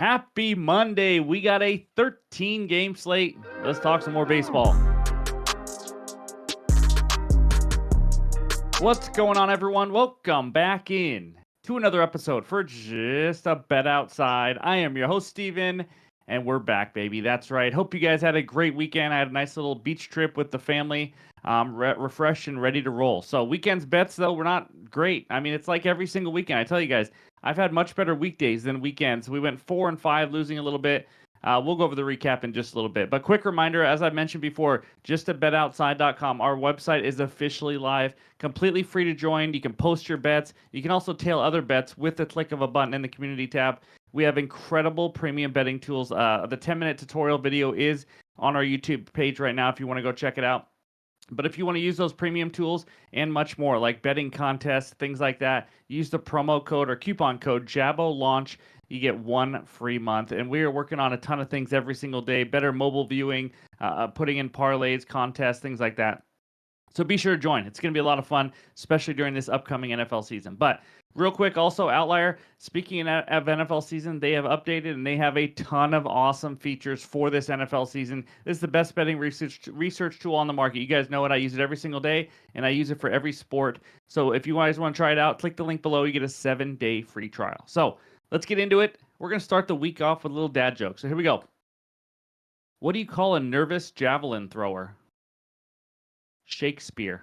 Happy Monday. We got a 13 game slate. Let's talk some more baseball. What's going on, everyone? Welcome back in to another episode for Just a Bet Outside. I am your host, Steven, and we're back, baby. That's right. Hope you guys had a great weekend. I had a nice little beach trip with the family. Refreshed and ready to roll. So weekends bets, though, were not great. I mean, it's like every single weekend. I tell you guys, I've had much better weekdays than weekends. We went 4-5, losing a little bit. We'll go over the recap in just a little bit. But quick reminder, as I mentioned before, justabetoutside.com. Our website is officially live, completely free to join. You can post your bets. You can also tail other bets with the click of a button in the community tab. We have incredible premium betting tools. The 10-minute tutorial video is on our YouTube page right now if you want to go check it out. But if you want to use those premium tools and much more, like betting contests, things like that, use the promo code or coupon code JABOLAUNCH. You get 1 free month. And we are working on a ton of things every single day, better mobile viewing, putting in parlays, contests, things like that. So be sure to join. It's going to be a lot of fun, especially during this upcoming NFL season. But real quick, also, Outlier, speaking of NFL season, they have updated and they have a ton of awesome features for this NFL season. This is the best betting research tool on the market. You guys know it. I use it every single day, and I use it for every sport. So if you guys want to try it out, click the link below. You get a 7-day free trial. So let's get into it. We're going to start the week off with a little dad joke. So here we go. What do you call a nervous javelin thrower? Shakespeare.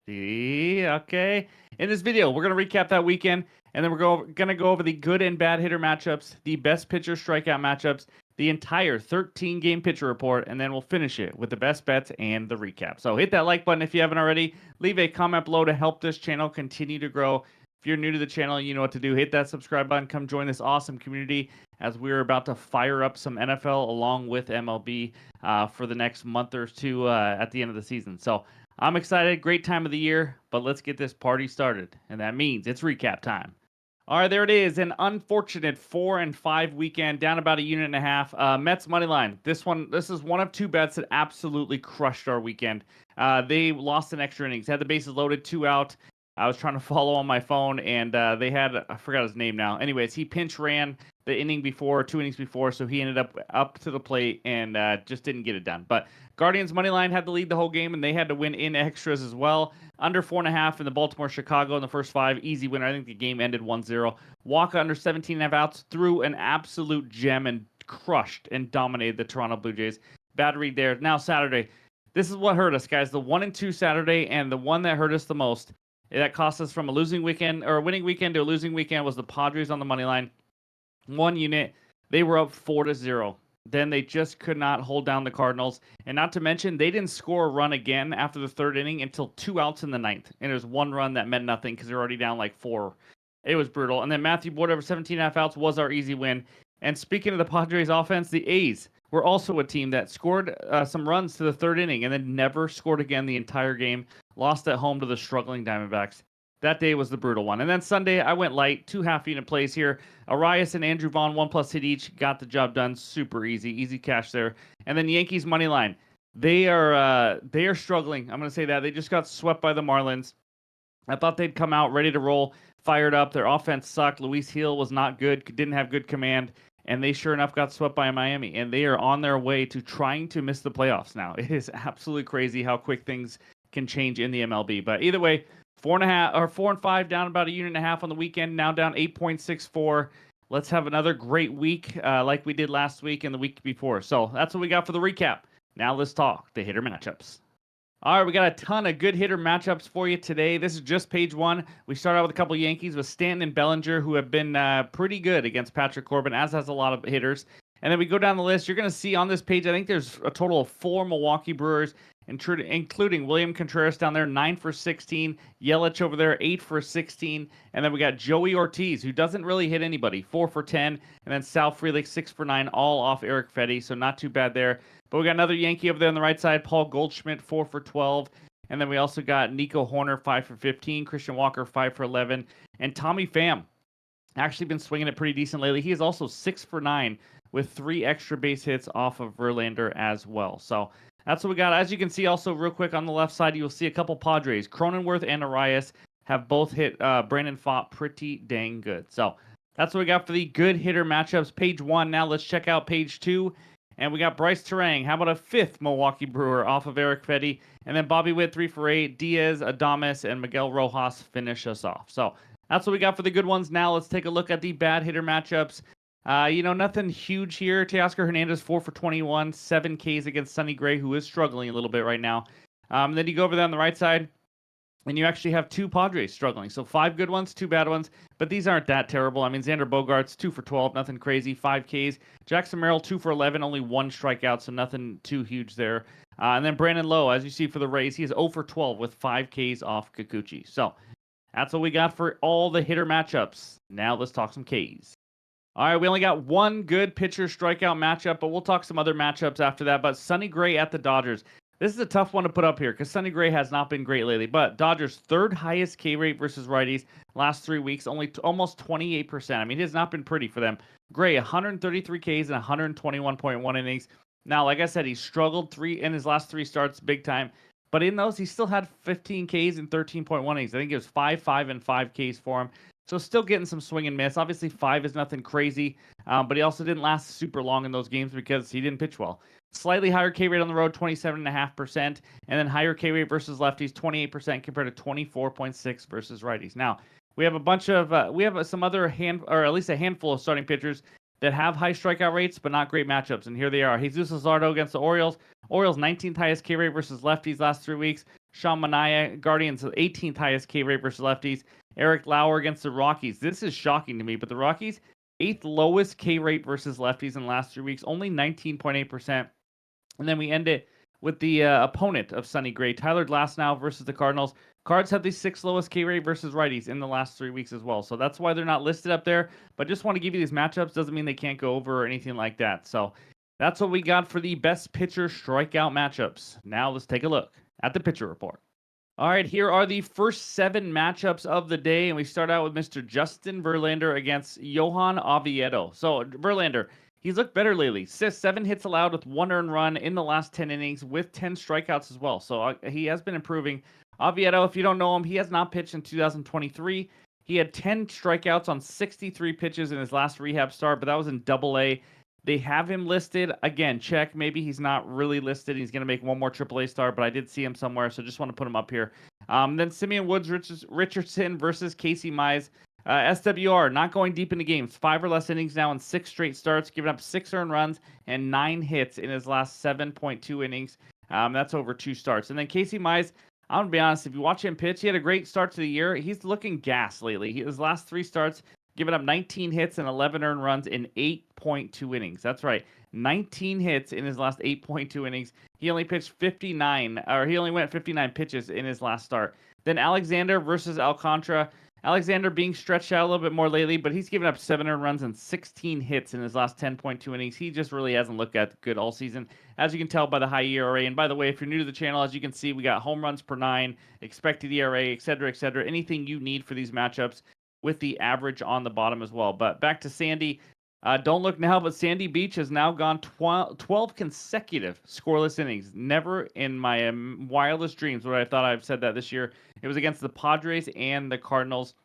See, okay. In this video, we're going to recap that weekend, and then we're going to go over the good and bad hitter matchups, the best pitcher strikeout matchups, the entire 13-game pitcher report, and then we'll finish it with the best bets and the recap. So hit that like button if you haven't already. Leave a comment below to help this channel continue to grow. If you're new to the channel, you know what to do. Hit that subscribe button. Come join this awesome community as we're about to fire up some NFL along with MLB for the next month or two at the end of the season. So I'm excited. Great time of the year, but let's get this party started. And that means it's recap time. All right, there it is. An unfortunate 4-5 weekend, down about 1.5 units. Mets money line. This is one of two bets that absolutely crushed our weekend. They lost in extra innings, had the bases loaded, 2 out. I was trying to follow on my phone, and they had, I forgot his name now. Anyways, he pinch ran the inning before, 2 innings before, so he ended up to the plate and just didn't get it done. But Guardians money line had to lead the whole game, and they had to win in extras as well. Under 4.5 in the Baltimore-Chicago in the first 5, easy winner. I think the game ended 1-0. Waka under 17.5 outs, threw an absolute gem and crushed and dominated the Toronto Blue Jays. Bad read there. Now Saturday. This is what hurt us, guys. The 1-2 Saturday, and the one that hurt us the most, that cost us from a losing weekend or a winning weekend to a losing weekend, was the Padres on the money line. 1 unit. They were up 4-0. Then they just could not hold down the Cardinals. And not to mention, they didn't score a run again after the 3rd inning until 2 outs in the 9th. And it was 1 run that meant nothing because they're already down like 4. It was brutal. And then Matthew Boyd over 17.5 outs was our easy win. And speaking of the Padres offense, the A's were also a team that scored some runs to the 3rd inning and then never scored again the entire game. Lost at home to the struggling Diamondbacks. That day was the brutal one. And then Sunday, I went light. 2 half-unit plays here. Arias and Andrew Vaughn, 1+ hit each. Got the job done. Super easy. Easy cash there. And then Yankees money line. They are struggling. I'm going to say that. They just got swept by the Marlins. I thought they'd come out ready to roll, fired up. Their offense sucked. Luis Hill was not good. Didn't have good command. And they sure enough got swept by Miami. And they are on their way to trying to miss the playoffs now. It is absolutely crazy how quick things can change in the MLB. But either way, 4-5 down about 1.5 units on the weekend. Now down 8.64. Let's have another great week like we did last week and the week before. So that's what we got for the recap. Now let's talk the hitter matchups. All right, we got a ton of good hitter matchups for you today. This is just page 1. We start out with a couple Yankees with Stanton and Bellinger, who have been pretty good against Patrick Corbin, as has a lot of hitters. And then we go down the list. You're going to see on this page, I think there's a total of 4 Milwaukee Brewers, including William Contreras down there, 9 for 16. Yelich over there, 8 for 16. And then we got Joey Ortiz, who doesn't really hit anybody, 4 for 10. And then Sal Frelick, 6 for 9, all off Eric Fetty, so not too bad there. But we got another Yankee over there on the right side, Paul Goldschmidt, 4 for 12. And then we also got Nico Horner, 5 for 15. Christian Walker, 5 for 11. And Tommy Pham, actually been swinging it pretty decent lately. He is also 6 for 9 with 3 extra base hits off of Verlander as well. So that's what we got. As you can see also real quick on the left side, you'll see a couple Padres. Cronenworth and Arias have both hit Brandon Pfaadt pretty dang good. So That's what we got for the good hitter matchups. Page 1. Now let's check out page 2. And we got Bryce Terang. How about a fifth Milwaukee Brewer off of Eric Fetty? And then Bobby Witt, 3 for 8. Diaz, Adames, and Miguel Rojas finish us off. So that's what we got for the good ones. Now let's take a look at the bad hitter matchups. Nothing huge here. Teoscar Hernandez, 4 for 21. 7 Ks against Sonny Gray, who is struggling a little bit right now. Then you go over there on the right side, and you actually have 2 Padres struggling. So 5 good ones, 2 bad ones, but these aren't that terrible. I mean, Xander Bogaerts, 2 for 12, nothing crazy, 5 Ks. Jackson Merrill, 2 for 11, only 1 strikeout, so nothing too huge there. And then Brandon Lowe, as you see for the Rays, he is 0 for 12 with 5 Ks off Kikuchi. So that's what we got for all the hitter matchups. Now let's talk some Ks. All right, we only got 1 good pitcher strikeout matchup, but we'll talk some other matchups after that. But Sonny Gray at the Dodgers. This is a tough one to put up here because Sonny Gray has not been great lately. But Dodgers' 3rd highest K rate versus righties last 3 weeks, only almost 28%. I mean, it has not been pretty for them. Gray, 133 Ks and 121.1 innings. Now, like I said, he struggled in his last 3 starts big time. But in those, he still had 15 Ks and 13.1 innings. I think it was 5, 5, and 5 Ks for him. So still getting some swing and miss. Obviously, 5 is nothing crazy, but he also didn't last super long in those games because he didn't pitch well. Slightly higher K rate on the road, 27.5%, and then higher K rate versus lefties, 28% compared to 24.6 versus righties. Now we have a bunch of some other or at least a handful of starting pitchers that have high strikeout rates but not great matchups, and here they are. Jesus Luzardo against the Orioles. Orioles 19th highest K rate versus lefties last 3 weeks. Sean Manaea, Guardians 18th highest K rate versus lefties. Eric Lauer against the Rockies. This is shocking to me, but the Rockies 8th lowest K rate versus lefties in the last 3 weeks, only 19.8%. And then we end it with the opponent of Sonny Gray, Tyler Glasnow versus the Cardinals. Cards have the 6th lowest K rate versus righties in the last 3 weeks as well. So that's why they're not listed up there. But just want to give you these matchups. Doesn't mean they can't go over or anything like that. So that's what we got for the best pitcher strikeout matchups. Now let's take a look at the pitcher report. All right, here are the first 7 matchups of the day, and we start out with Mr. Justin Verlander against Johan Oviedo. So Verlander, he's looked better lately. 7 hits allowed with 1 earned run in the last 10 innings with 10 strikeouts as well. So he has been improving. Oviedo, if you don't know him, he has not pitched in 2023. He had 10 strikeouts on 63 pitches in his last rehab start, but that was in Double-A. They have him listed. Again, check. Maybe he's not really listed. He's going to make one more AAA start, but I did see him somewhere, so just want to put him up here. Then Simeon Woods Richardson versus Casey Mize. SWR, not going deep into games. 5 or less innings now in 6 straight starts, giving up 6 earned runs and 9 hits in his last 7.2 innings. That's over 2 starts. And then Casey Mize, I'm going to be honest, if you watch him pitch, he had a great start to the year. He's looking gas lately. His last 3 starts, giving up 19 hits and 11 earned runs in 8.2 innings. That's right, 19 hits in his last 8.2 innings. He only pitched 59, or he only went 59 pitches in his last start. Then Alexander versus Alcantara. Alexander being stretched out a little bit more lately, but he's given up 7 earned runs and 16 hits in his last 10.2 innings. He just really hasn't looked that good all season, as you can tell by the high ERA. And by the way, if you're new to the channel, as you can see, we got home runs per 9, expected ERA, etc., etc. Anything you need for these matchups, with the average on the bottom as well. But back to Sandy. Don't look now, but Sandy Beach has now gone 12 consecutive scoreless innings. Never in my wildest dreams would I thought I've said that this year. It was against the Padres and the Cardinals.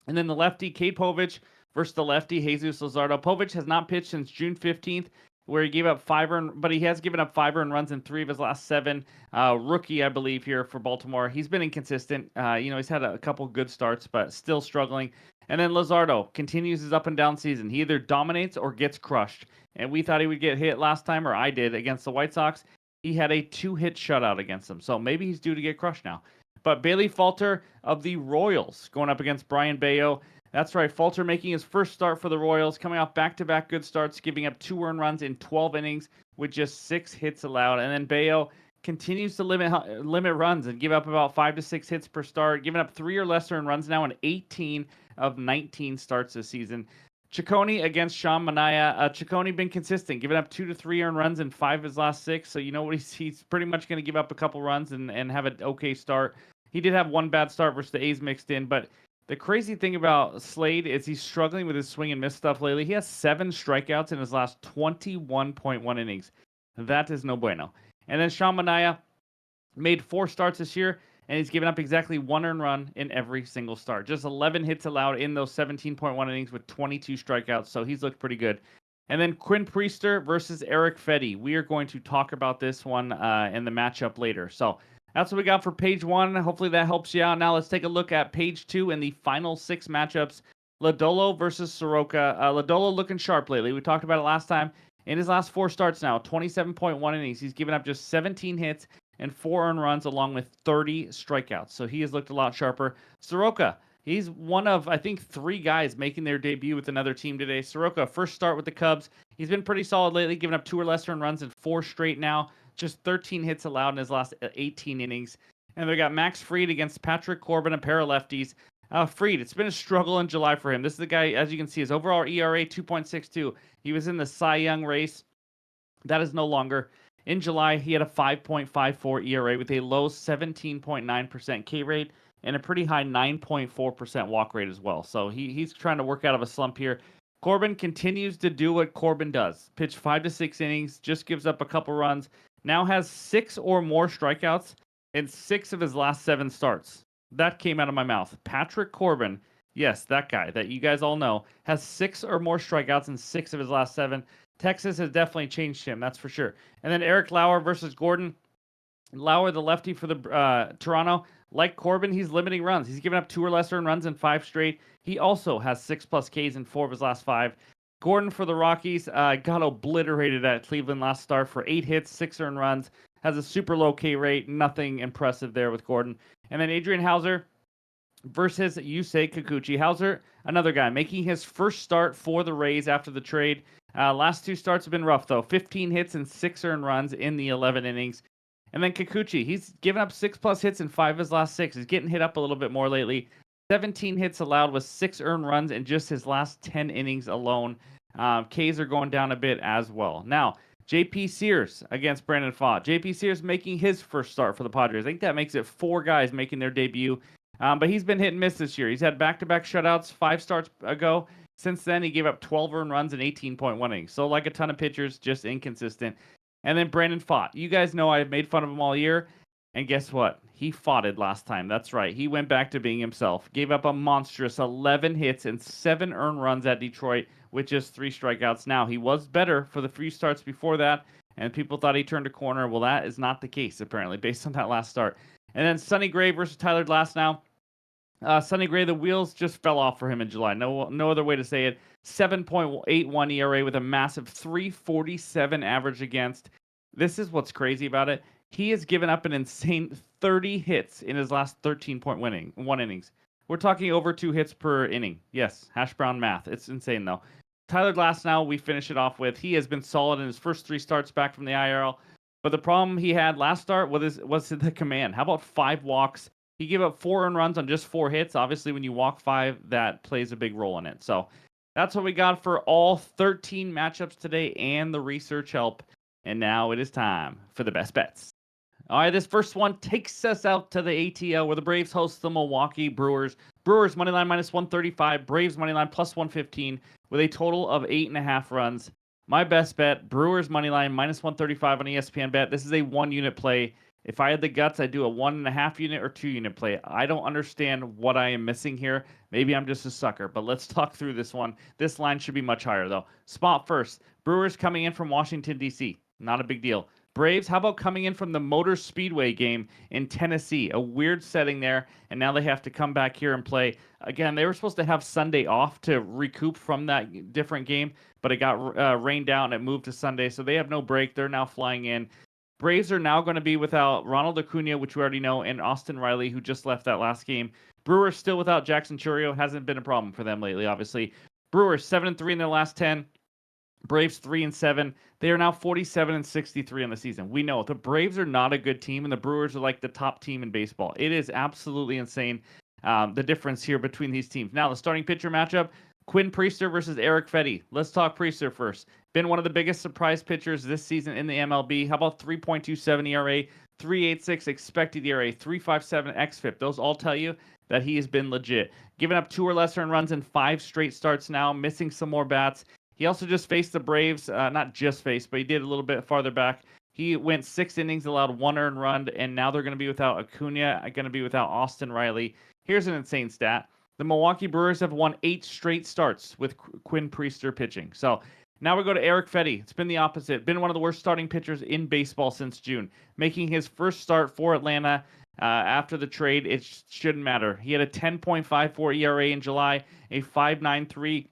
And then the lefty, Kate Povich versus the lefty, Jesus Luzardo. Povich has not pitched since June 15th, where he gave up 5 but he has given up 5 earned runs in 3 of his last 7. Rookie, I believe, here for Baltimore. He's been inconsistent. He's had a couple good starts, but still struggling. And then Luzardo continues his up and down season. He either dominates or gets crushed. And we thought he would get hit last time, or I did, against the White Sox. He had a 2-hit shutout against them. So maybe he's due to get crushed now. But Bailey Falter of the Royals going up against Brian Bayo. That's right, Falter making his first start for the Royals, coming off back-to-back good starts, giving up 2 earned runs in 12 innings with just 6 hits allowed. And then Bayo continues to limit runs and give up about 5 to 6 hits per start, giving up 3 or less earned runs now in 18 of 19 starts this season. Ciccone against Sean Manaea. Ciccone been consistent, giving up 2 to 3 earned runs in 5 of his last 6. So you know what, he's pretty much going to give up a couple runs and have an okay start. He did have 1 bad start versus the A's mixed in, but the crazy thing about Slade is he's struggling with his swing and miss stuff lately. He has 7 strikeouts in his last 21.1 innings. That is no bueno. And then Sean Manaea made 4 starts this year, and he's given up exactly 1 earned run in every single start. Just 11 hits allowed in those 17.1 innings with 22 strikeouts, so he's looked pretty good. And then Quinn Priester versus Eric Fedde. We are going to talk about this one in the matchup later. So that's what we got for page 1. Hopefully that helps you out. Now let's take a look at page 2 and the final 6 matchups. Lodolo versus Soroka. Lodolo looking sharp lately. We talked about it last time. In his last 4 starts now, 27.1 innings. He's given up just 17 hits and 4 earned runs along with 30 strikeouts. So he has looked a lot sharper. Soroka, he's one of, I think, 3 guys making their debut with another team today. Soroka, first start with the Cubs. He's been pretty solid lately, giving up 2 or less earned runs in 4 straight now. Just 13 hits allowed in his last 18 innings. And they got Max Fried against Patrick Corbin, a pair of lefties. Fried, it's been a struggle in July for him. This is the guy, as you can see, his overall ERA 2.62. He was in the Cy Young race. That is no longer. In July, he had a 5.54 ERA with a low 17.9% K rate and a pretty high 9.4% walk rate as well. So he's trying to work out of a slump here. Corbin continues to do what Corbin does. Pitch 5 to 6 innings, just gives up a couple runs. Now has 6 or more strikeouts in 6 of his last 7 starts. That came out of my mouth. Patrick Corbin, yes, that guy that you guys all know, has 6 or more strikeouts in 6 of his last 7. Texas has definitely changed him, that's for sure. And then Eric Lauer versus Gordon. Lauer, the lefty for the Toronto, like Corbin, he's limiting runs. He's given up 2 or less earned runs in 5 straight. He also has 6+ Ks in 4 of his last 5. Gordon for the Rockies got obliterated at Cleveland last start for 8 hits, 6 earned runs. Has a super low K rate. Nothing impressive there with Gordon. And then Adrian Hauser versus Yusei Kikuchi. Hauser, another guy, making his first start for the Rays after the trade. Last 2 starts have been rough, though. 15 hits and 6 earned runs in the 11 innings. And then Kikuchi, he's given up 6+ hits in 5 of his last 6. He's getting hit up a little bit more lately. 17 hits allowed with 6 earned runs in just his last 10 innings alone. Ks are going down a bit as well. Now, J.P. Sears against Brandon Pfaadt. J.P. Sears making his first start for the Padres. I think that makes it 4 guys making their debut. But he's been hit and miss this year. He's had back-to-back shutouts 5 starts ago. Since then, he gave up 12 earned runs and 18.1 innings. So like a ton of pitchers, just inconsistent. And then Brandon Pfaadt. You guys know I've made fun of him all year. And guess what? He foughted last time. That's right. He went back to being himself. Gave up a monstrous 11 hits and 7 earned runs at Detroit with just 3 strikeouts. Now, he was better for the few starts before that, and people thought he turned a corner. Well, that is not the case, apparently, based on that last start. And then Sonny Gray versus Tyler Glasnow. Sonny Gray, the wheels just fell off for him in July. No other way to say it. 7.81 ERA with a massive 347 average against. This is what's crazy about it. He has given up an insane 30 hits in his last 13.1 innings. We're talking over 2 hits per inning. Yes, hash brown math. It's insane, though. Tyler Glasnow, we finish it off with. He has been solid in his first 3 starts back from the IRL. But the problem he had last start was the command. How about 5 walks? He gave up 4 earned runs on just 4 hits. Obviously, when you walk 5, that plays a big role in it. So that's what we got for all 13 matchups today and the research help. And now it is time for the best bets. All right, this first one takes us out to the ATL where the Braves host the Milwaukee Brewers. Brewers moneyline minus 135, Braves moneyline plus 115 with a total of 8.5 runs. My best bet, Brewers moneyline minus 135 on ESPN Bet. This is a 1-unit play. If I had the guts, I'd do a 1.5 unit or 2-unit play. I don't understand what I am missing here. Maybe I'm just a sucker, but let's talk through this one. This line should be much higher, though. Spot first, Brewers coming in from Washington, D.C. Not a big deal. Braves, how about coming in from the Motor Speedway game in Tennessee? A weird setting there, and now they have to come back here and play. Again, they were supposed to have Sunday off to recoup from that different game, but it got rained out and it moved to Sunday, so they have no break. They're now flying in. Braves are now going to be without Ronald Acuna, which we already know, and Austin Riley, who just left that last game. Brewers still without Jackson Chourio. Hasn't been a problem for them lately, obviously. Brewers 7-3 in their last 10. Braves 3-7. They are now 47-63 on the season. We know the Braves are not a good team, and the Brewers are like the top team in baseball. It is absolutely insane, the difference here between these teams. Now, the starting pitcher matchup, Quinn Priester versus Eric Fedde. Let's talk Priester first. Been one of the biggest surprise pitchers this season in the MLB. How about 3.27 ERA, 3.86 expected ERA, 3.57 xFIP? Those all tell you that he has been legit. Giving up 2 or less earned runs in 5 straight starts now, missing some more bats. He also just faced the Braves, not just faced, but he did a little bit farther back. He went 6 innings, allowed 1 earned run, and now they're going to be without Acuna, going to be without Austin Riley. Here's an insane stat. The Milwaukee Brewers have won 8 straight starts with Quinn Priester pitching. So now we go to Eric Fedde. It's been the opposite. Been one of the worst starting pitchers in baseball since June. Making his first start for Atlanta after the trade, it shouldn't matter. He had a 10.54 ERA in July, a 5.93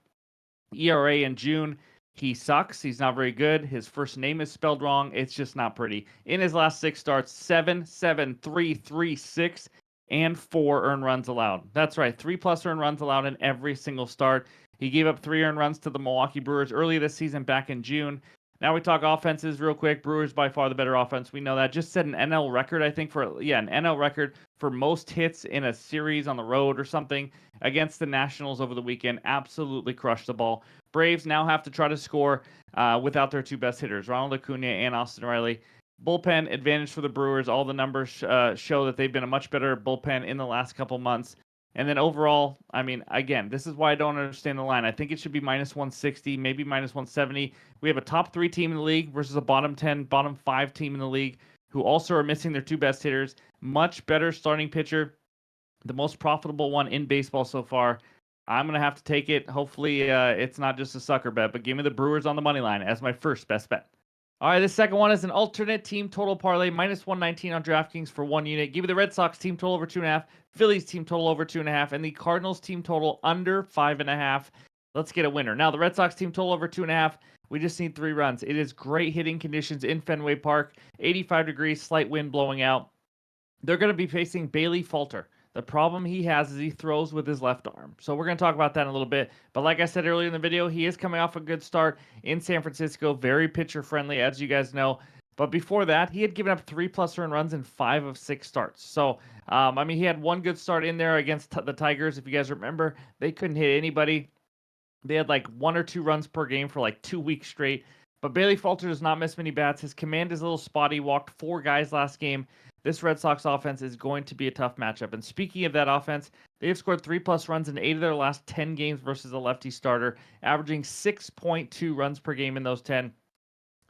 ERA in June. He sucks. He's not very good. His first name is spelled wrong. It's just not pretty. In his last 6 starts, 7, 7, 3, 3, 6, and 4 earned runs allowed. That's right, 3+ earned runs allowed in every single start. He gave up 3 earned runs to the Milwaukee Brewers early this season back in June. Now we talk offenses real quick. Brewers by far the better offense. We know that. Just set an NL record, I think, an NL record for most hits in a series on the road or something against the Nationals over the weekend. Absolutely crushed the ball. Braves now have to try to score without their 2 best hitters, Ronald Acuna and Austin Riley. Bullpen advantage for the Brewers. All the numbers show that they've been a much better bullpen in the last couple months. And then overall, I mean, again, this is why I don't understand the line. I think it should be minus 160, maybe minus 170. We have a top 3 team in the league versus a bottom 10, bottom 5 team in the league who also are missing their 2 best hitters. Much better starting pitcher, the most profitable one in baseball so far. I'm going to have to take it. Hopefully, it's not just a sucker bet, but give me the Brewers on the money line as my first best bet. All right, this second one is an alternate team total parlay, minus 119 on DraftKings for 1 unit. Give me the Red Sox team total over 2.5, Phillies team total over 2.5, and the Cardinals team total under 5.5. Let's get a winner. Now, the Red Sox team total over 2.5, we just need 3 runs. It is great hitting conditions in Fenway Park, 85 degrees, slight wind blowing out. They're going to be facing Bailey Falter. The problem he has is he throws with his left arm. So we're going to talk about that in a little bit. But like I said earlier in the video, he is coming off a good start in San Francisco. Very pitcher friendly, as you guys know. But before that, he had given up 3+ earned runs in 5 of 6 starts. So, I mean, he had one good start in there against the Tigers. If you guys remember, they couldn't hit anybody. They had like 1 or 2 runs per game for like 2 weeks straight. But Bailey Falter does not miss many bats. His command is a little spotty. Walked 4 guys last game. This Red Sox offense is going to be a tough matchup. And speaking of that offense, they have scored 3+ runs in 8 of their last 10 games versus a lefty starter, averaging 6.2 runs per game in those 10.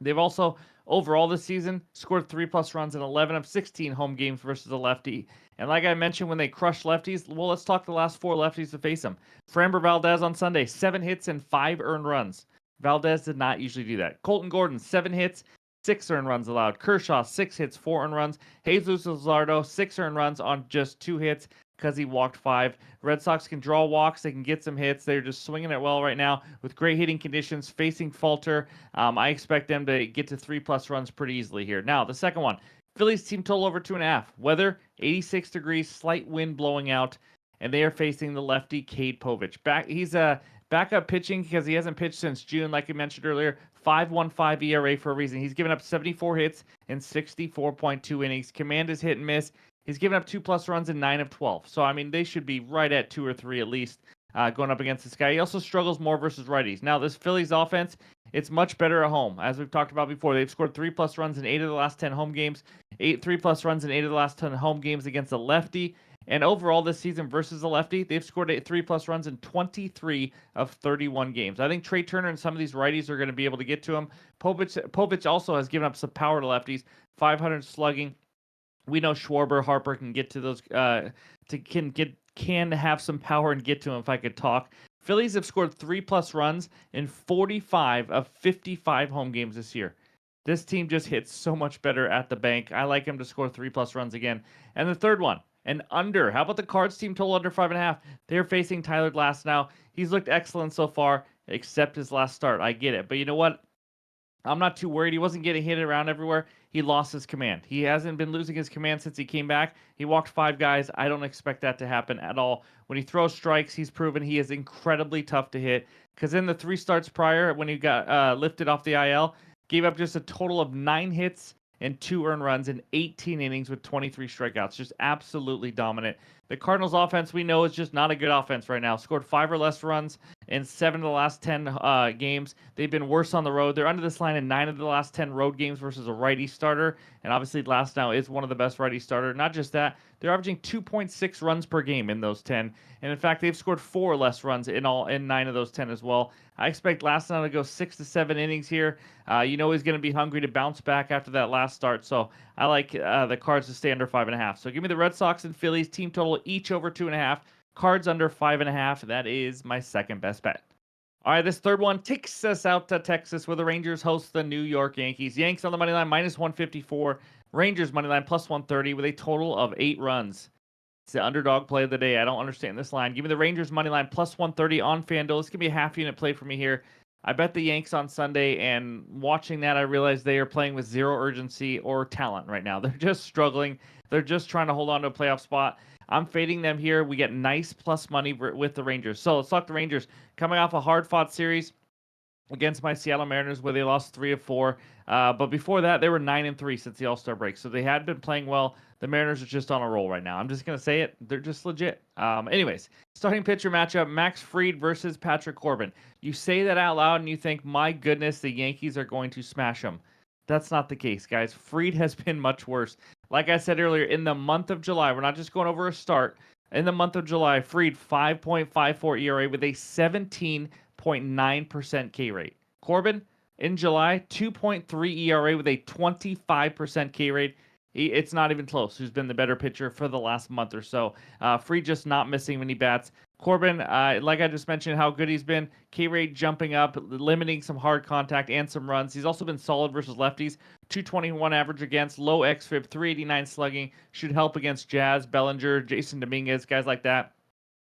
They've also, overall this season, scored 3+ runs in 11 of 16 home games versus a lefty. And like I mentioned, when they crush lefties, well, let's talk the last 4 lefties to face them. Framber Valdez on Sunday, 7 hits and 5 earned runs. Valdez did not usually do that. Colton Gordon, 7 hits, 6 earned runs allowed. Kershaw, 6 hits, 4 earned runs. Jesus Luzardo, 6 earned runs on just 2 hits because he walked 5. Red Sox can draw walks. They can get some hits. They're just swinging it well right now with great hitting conditions, facing Falter. I expect them to get to 3+ runs pretty easily here. Now, the second one, Phillies team total over 2.5. Weather, 86 degrees, slight wind blowing out, and they are facing the lefty Cade Povich. He's a backup pitching because he hasn't pitched since June, like I mentioned earlier. 5.15 ERA for a reason. He's given up 74 hits in 64.2 innings. Command is hit and miss. He's given up 2+ runs in 9 of 12. So, I mean, they should be right at 2 or 3 at least going up against this guy. He also struggles more versus righties. Now, this Phillies offense, it's much better at home. As we've talked about before, they've scored 3+ runs in 8 of the last 10 home games, 3+ runs in 8 of the last 10 home games against a lefty. And overall this season versus the lefty, they've scored 3+ runs in 23 of 31 games. I think Trey Turner and some of these righties are going to be able to get to him. Povich also has given up some power to lefties, 500 slugging. We know Schwarber, Harper can get to those, can have some power and get to him if I could talk. Phillies have scored 3+ runs in 45 of 55 home games this year. This team just hits so much better at the bank. I like him to score 3+ runs again. And the third one, an under. How about the Cards team total under 5.5? They're facing Tyler Glass now. He's looked excellent so far, except his last start. I get it. But you know what? I'm not too worried. He wasn't getting hit around everywhere. He lost his command. He hasn't been losing his command since he came back. He walked 5 guys. I don't expect that to happen at all. When he throws strikes, he's proven he is incredibly tough to hit. Because in the 3 starts prior, when he got lifted off the IL, gave up just a total of 9 hits and 2 earned runs in 18 innings with 23 strikeouts. Just absolutely dominant. The Cardinals offense, we know, is just not a good offense right now. Scored 5 or less runs in 7 of the last 10 games. They've been worse on the road. They're under this line in 9 of the last 10 road games versus a righty starter. And obviously, Glasnow is one of the best righty starter. Not just that, they're averaging 2.6 runs per game in those 10. And in fact, they've scored 4 less runs in 9 of those 10 as well. I expect Glasnow to go 6 to 7 innings here. You know he's going to be hungry to bounce back after that last start. So I like the Cards to stay under 5.5. So give me the Red Sox and Phillies team total each over 2.5. Cards under 5.5. That is my second best bet. All right, this third one takes us out to Texas, where the Rangers host the New York Yankees. Yanks on the money line minus 154. Rangers money line plus 130 with a total of 8 runs. It's the underdog play of the day. I don't understand this line. Give me the Rangers money line plus 130 on FanDuel. This could be a half unit play for me here. I bet the Yanks on Sunday, and watching that, I realized they are playing with zero urgency or talent right now. They're just struggling. They're just trying to hold on to a playoff spot. I'm fading them here. We get nice plus money with the Rangers. So let's talk the Rangers. Coming off a hard-fought series against my Seattle Mariners, where they lost 3 of 4. But before that, they were 9-3 since the All-Star break. So they had been playing well. The Mariners are just on a roll right now. I'm just going to say it. They're just legit. Anyways, starting pitcher matchup, Max Fried versus Patrick Corbin. You say that out loud and you think, my goodness, the Yankees are going to smash them. That's not the case, guys. Fried has been much worse. Like I said earlier, in the month of July, we're not just going over a start. In the month of July, Fried 5.54 ERA with a 17.9% K rate. Corbin, in July, 2.3 ERA with a 25% K rate. It's not even close. Who's been the better pitcher for the last month or so? Fried just not missing when he bats. Corbin, like I just mentioned, how good he's been. K rate jumping up, limiting some hard contact and some runs. He's also been solid versus lefties. 221 average against, low xFIP, 389 slugging. Should help against Jazz, Bellinger, Jason Dominguez, guys like that.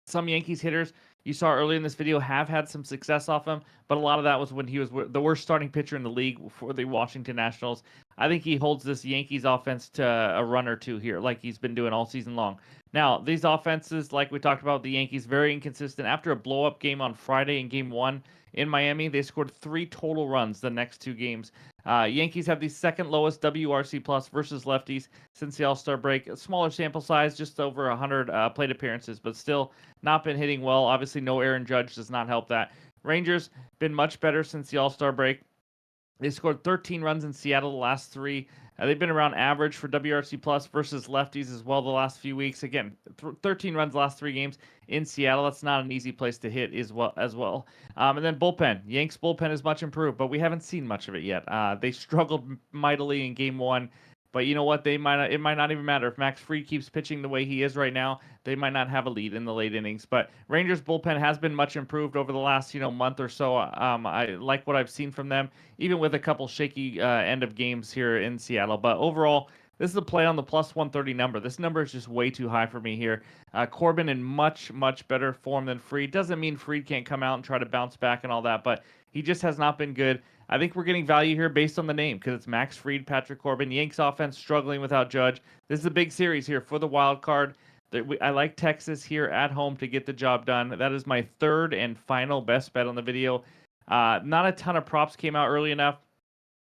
Some Yankees hitters you saw earlier in this video have had some success off him, but a lot of that was when he was the worst starting pitcher in the league for the Washington Nationals. I think he holds this Yankees offense to a run or two here, like he's been doing all season long. Now, these offenses, like we talked about, the Yankees, very inconsistent. After a blow-up game on Friday in Game 1 in Miami, they scored 3 total runs the next 2 games. Yankees have the second lowest WRC plus versus lefties since the All-Star break. A smaller sample size, just over 100 plate appearances, but still not been hitting well. Obviously, no Aaron Judge does not help that. Rangers been much better since the All-Star break. They scored 13 runs in Seattle the last 3. They've been around average for WRC plus versus lefties as well the last few weeks. Again, 13 runs the last 3 games in Seattle. That's not an easy place to hit as well. And then bullpen. Yanks bullpen is much improved, but we haven't seen much of it yet. They struggled mightily in Game 1. But you know what? It might not even matter if Max Fried keeps pitching the way he is right now. They might not have a lead in the late innings. But Rangers bullpen has been much improved over the last month or so. I like what I've seen from them, even with a couple shaky end of games here in Seattle. But overall, this is a play on the plus 130 number. This number is just way too high for me here. Corbin in much better form than Fried. Doesn't mean Fried can't come out and try to bounce back and all that, but he just has not been good. I think we're getting value here based on the name because it's Max Fried, Patrick Corbin. Yanks offense struggling without Judge. This is a big series here for the wild card. I like Texas here at home to get the job done. That is my third and final best bet on the video. Not a ton of props came out early enough,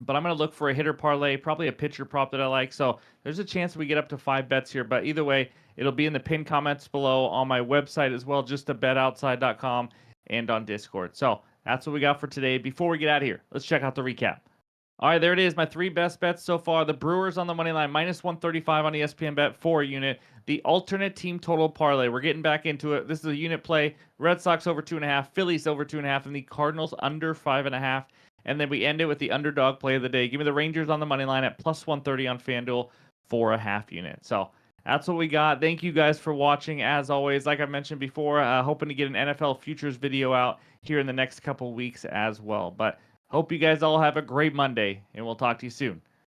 but I'm going to look for a hitter parlay, probably a pitcher prop that I like. So there's a chance we get up to 5 bets here. But either way, it'll be in the pinned comments below on my website as well, just to betoutside.com and on Discord. So that's what we got for today. Before we get out of here, let's check out the recap. All right, there it is. My 3 best bets so far. The Brewers on the money line, minus 135 on ESPN bet for a unit. The alternate team total parlay. We're getting back into it. This is a unit play. Red Sox over 2.5, Phillies over 2.5, and the Cardinals under 5.5. And then we end it with the underdog play of the day. Give me the Rangers on the money line at plus 130 on FanDuel for a half unit. So that's what we got. Thank you guys for watching. As always, like I mentioned before, hoping to get an NFL futures video out here in the next couple weeks as well. But hope you guys all have a great Monday, and we'll talk to you soon.